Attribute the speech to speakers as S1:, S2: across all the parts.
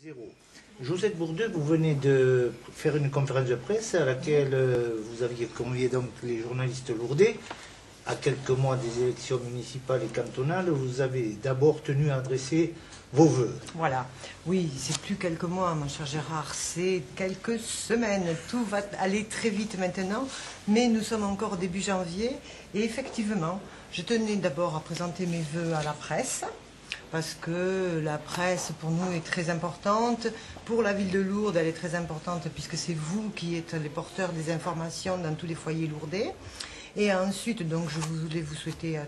S1: Zéro. Josette Bourdeux, vous venez de faire une conférence de presse à laquelle vous aviez convié donc les journalistes lourdais. À quelques mois des élections municipales et cantonales, vous avez d'abord tenu à adresser vos vœux.
S2: Voilà. Oui, c'est plus quelques mois, mon cher Gérard, c'est quelques semaines. Tout va aller très vite maintenant, mais nous sommes encore début janvier. Et effectivement, je tenais d'abord à présenter mes vœux à la presse, parce que la presse, pour nous, est très importante. Pour la ville de Lourdes, elle est très importante, puisque c'est vous qui êtes les porteurs des informations dans tous les foyers lourdais. Et ensuite, donc, je voulais vous souhaiter,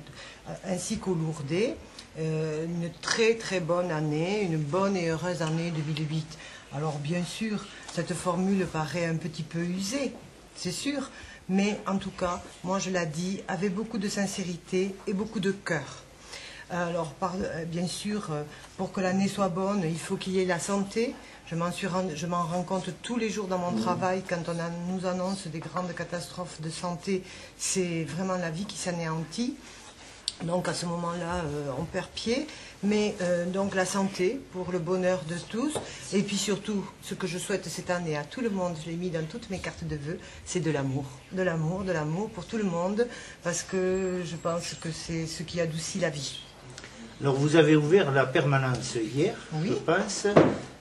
S2: ainsi qu'aux Lourdais, une très très bonne année, une bonne et heureuse année 2008. Alors, bien sûr, cette formule paraît un petit peu usée, c'est sûr, mais en tout cas, moi je la dis avec beaucoup de sincérité et beaucoup de cœur. Alors, bien sûr, pour que l'année soit bonne, il faut qu'il y ait la santé. Je m'en rends compte tous les jours dans mon travail. Quand on nous annonce des grandes catastrophes de santé, c'est vraiment la vie qui s'anéantit. Donc à ce moment-là, on perd pied. Mais donc la santé, pour le bonheur de tous. Et puis surtout, ce que je souhaite cette année à tout le monde, je l'ai mis dans toutes mes cartes de vœux, c'est de l'amour. De l'amour, de l'amour pour tout le monde. Parce que je pense que c'est ce qui adoucit la vie.
S1: Alors vous avez ouvert la permanence hier,
S2: oui.
S1: Je pense.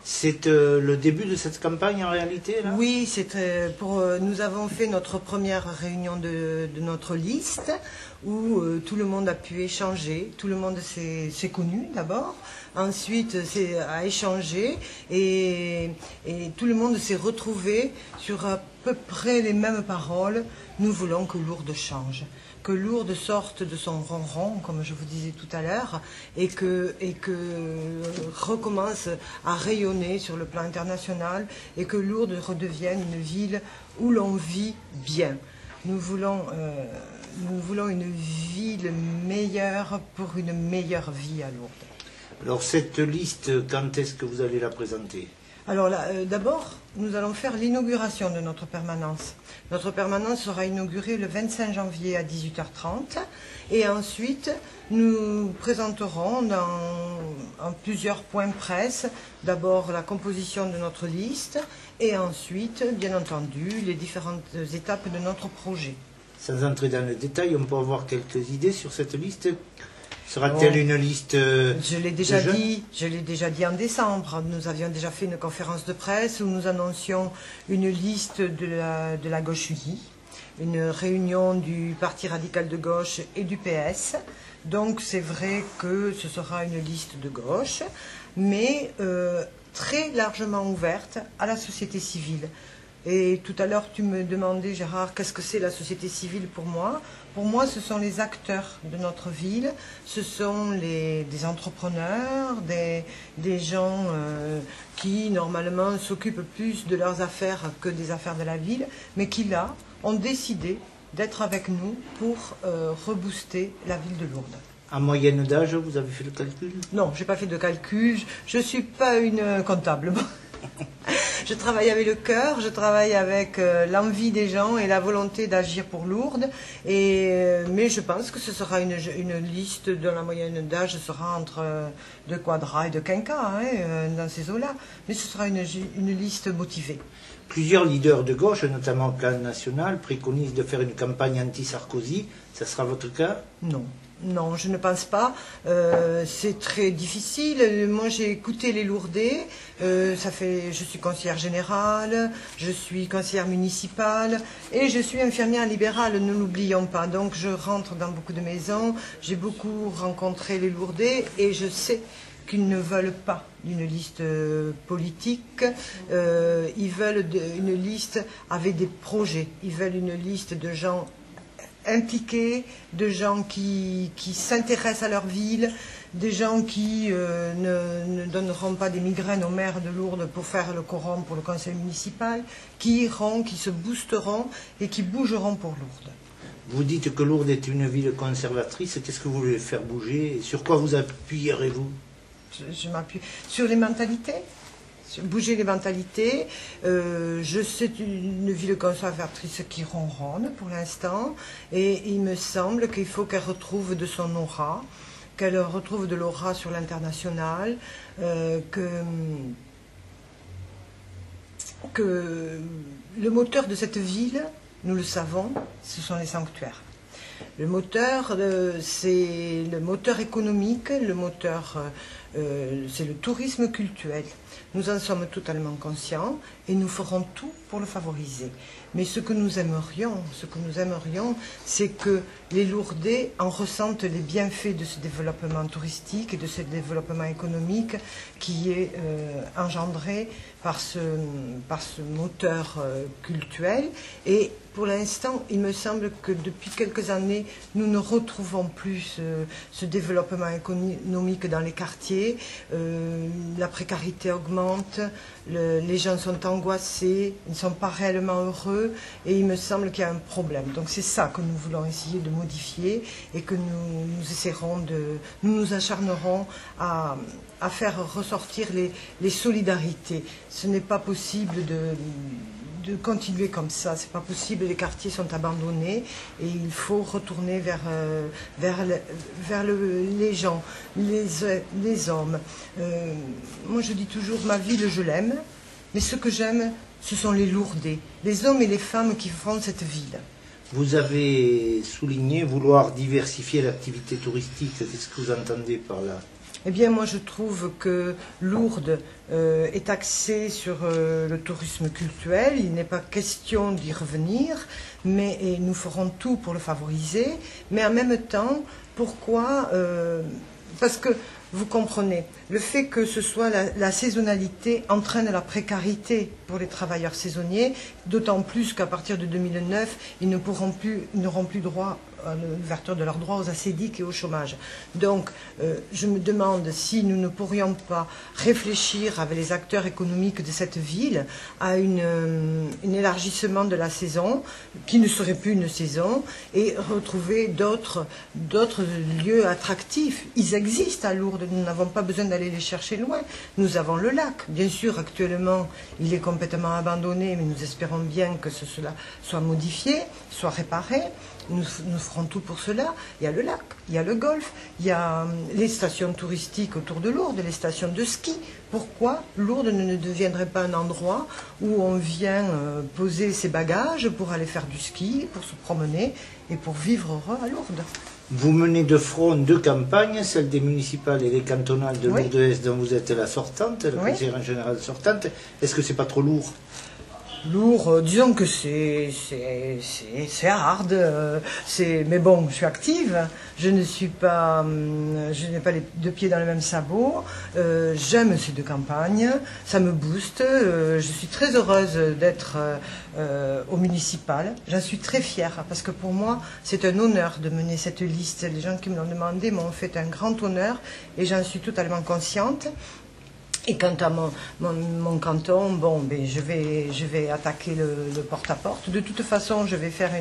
S1: C'est le début de cette campagne en réalité là?
S2: Oui, nous avons fait notre première réunion de notre liste où tout le monde a pu échanger, tout le monde s'est connu d'abord, ensuite a échangé et tout le monde s'est retrouvé sur à peu près les mêmes paroles. Nous voulons que Lourdes change, que Lourdes sorte de son ronron, comme je vous disais tout à l'heure, et que recommence à rayonner sur le plan international, et que Lourdes redevienne une ville où l'on vit bien. Nous voulons une ville meilleure pour une meilleure vie à Lourdes.
S1: Alors cette liste, quand est-ce que vous allez la présenter?
S2: Alors d'abord, nous allons faire l'inauguration de notre permanence. Notre permanence sera inaugurée le 25 janvier à 18h30 et ensuite nous présenterons en plusieurs points presse d'abord la composition de notre liste et ensuite, bien entendu, les différentes étapes de notre projet.
S1: Sans entrer dans le détail, on peut avoir quelques idées sur cette liste? Sera-t-elle une liste
S2: Je l'ai déjà dit en décembre. Nous avions déjà fait une conférence de presse où nous annoncions une liste de la gauche unie, une réunion du Parti radical de gauche et du PS. Donc c'est vrai que ce sera une liste de gauche, mais très largement ouverte à la société civile. Et tout à l'heure, tu me demandais, Gérard, qu'est-ce que c'est la société civile pour moi? Pour moi, ce sont les acteurs de notre ville, ce sont des entrepreneurs, des gens qui, normalement, s'occupent plus de leurs affaires que des affaires de la ville, mais qui, là, ont décidé d'être avec nous pour rebooster la ville de Lourdes.
S1: En moyenne d'âge, vous avez fait le calcul?
S2: Non, je n'ai pas fait de calcul, je ne suis pas une comptable. Je travaille avec le cœur, je travaille avec l'envie des gens et la volonté d'agir pour Lourdes. Mais je pense que ce sera une liste dont la moyenne d'âge sera entre de quadra et de quinquas, dans ces eaux-là. Mais ce sera une liste motivée.
S1: Plusieurs leaders de gauche, notamment au plan national, préconisent de faire une campagne anti-Sarkozy. Ça sera votre cas?
S2: Non. Non, je ne pense pas. C'est très difficile. Moi, j'ai écouté les Lourdais. Je suis conseillère générale, je suis conseillère municipale et je suis infirmière libérale, ne l'oublions pas. Donc, je rentre dans beaucoup de maisons. J'ai beaucoup rencontré les Lourdais et je sais qu'ils ne veulent pas d'une liste politique. Ils veulent une liste avec des projets. Ils veulent une liste de gens impliqués, de gens qui s'intéressent à leur ville, des gens qui ne donneront pas des migraines aux maires de Lourdes pour faire le quorum pour le conseil municipal, qui iront, qui se boosteront et qui bougeront pour Lourdes.
S1: Vous dites que Lourdes est une ville conservatrice, qu'est-ce que vous voulez faire bouger et sur quoi vous appuyerez-vous?
S2: Je m'appuie sur les mentalités. Bouger les mentalités. C'est une ville conservatrice qui ronronne pour l'instant et il me semble qu'il faut qu'elle retrouve de son aura, qu'elle retrouve de l'aura sur l'international, que le moteur de cette ville, nous le savons, ce sont les sanctuaires. Le moteur, c'est le moteur économique, le moteur, c'est le tourisme culturel. Nous en sommes totalement conscients et nous ferons tout pour le favoriser. Mais ce que nous aimerions, c'est que les Lourdais en ressentent les bienfaits de ce développement touristique et de ce développement économique qui est engendré par ce moteur culturel. Et pour l'instant, il me semble que depuis quelques années, nous ne retrouvons plus ce développement économique dans les quartiers. La précarité augmente, les gens sont angoissés, ils ne sont pas réellement heureux et il me semble qu'il y a un problème. Donc c'est ça que nous voulons essayer de modifier et que nous nous acharnerons à faire ressortir les solidarités. Ce n'est pas possible de continuer comme ça, c'est pas possible, les quartiers sont abandonnés et il faut retourner vers les gens, les hommes. Moi je dis toujours, ma ville je l'aime, mais ce que j'aime, ce sont les Lourdais, les hommes et les femmes qui font cette ville.
S1: Vous avez souligné vouloir diversifier l'activité touristique, qu'est-ce que vous entendez par là?
S2: Eh bien, moi, je trouve que Lourdes est axée sur le tourisme culturel. Il n'est pas question d'y revenir, et nous ferons tout pour le favoriser. Mais en même temps, pourquoi parce que, vous comprenez, le fait que ce soit la saisonnalité entraîne la précarité pour les travailleurs saisonniers, d'autant plus qu'à partir de 2009, ils n'auront plus droit à l'ouverture de leurs droits aux assédiques et au chômage. Donc, je me demande si nous ne pourrions pas réfléchir avec les acteurs économiques de cette ville à un élargissement de la saison, qui ne serait plus une saison, et retrouver d'autres lieux attractifs. Ils existent à Lourdes, nous n'avons pas besoin d'aller les chercher loin. Nous avons le lac. Bien sûr, actuellement, il est complètement abandonné, mais nous espérons bien que cela soit modifié, soit réparé. Nous ferons tout pour cela. Il y a le lac, il y a le golf, il y a les stations touristiques autour de Lourdes, les stations de ski. Pourquoi Lourdes ne deviendrait pas un endroit où on vient poser ses bagages pour aller faire du ski, pour se promener et pour vivre heureux à Lourdes?
S1: Vous menez de front deux campagnes, celle des municipales et les cantonales de
S2: Oui.
S1: Lourdes dont vous êtes la sortante, la
S2: Oui.
S1: conseillère générale sortante. Est-ce que c'est pas trop lourd?
S2: Lourd, disons que c'est hard, mais bon, je suis active, je n'ai pas les deux pieds dans le même sabot, j'aime ces deux campagnes, ça me booste, je suis très heureuse d'être au municipal, j'en suis très fière, parce que pour moi, c'est un honneur de mener cette liste, les gens qui me l'ont demandé m'ont fait un grand honneur, et j'en suis totalement consciente. Et quant à mon canton, bon, je vais attaquer le porte-à-porte. De toute façon, je vais faire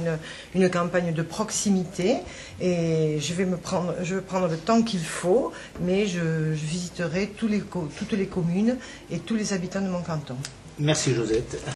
S2: une campagne de proximité et je vais prendre le temps qu'il faut, mais je visiterai toutes les communes et tous les habitants de mon canton.
S1: Merci Josette.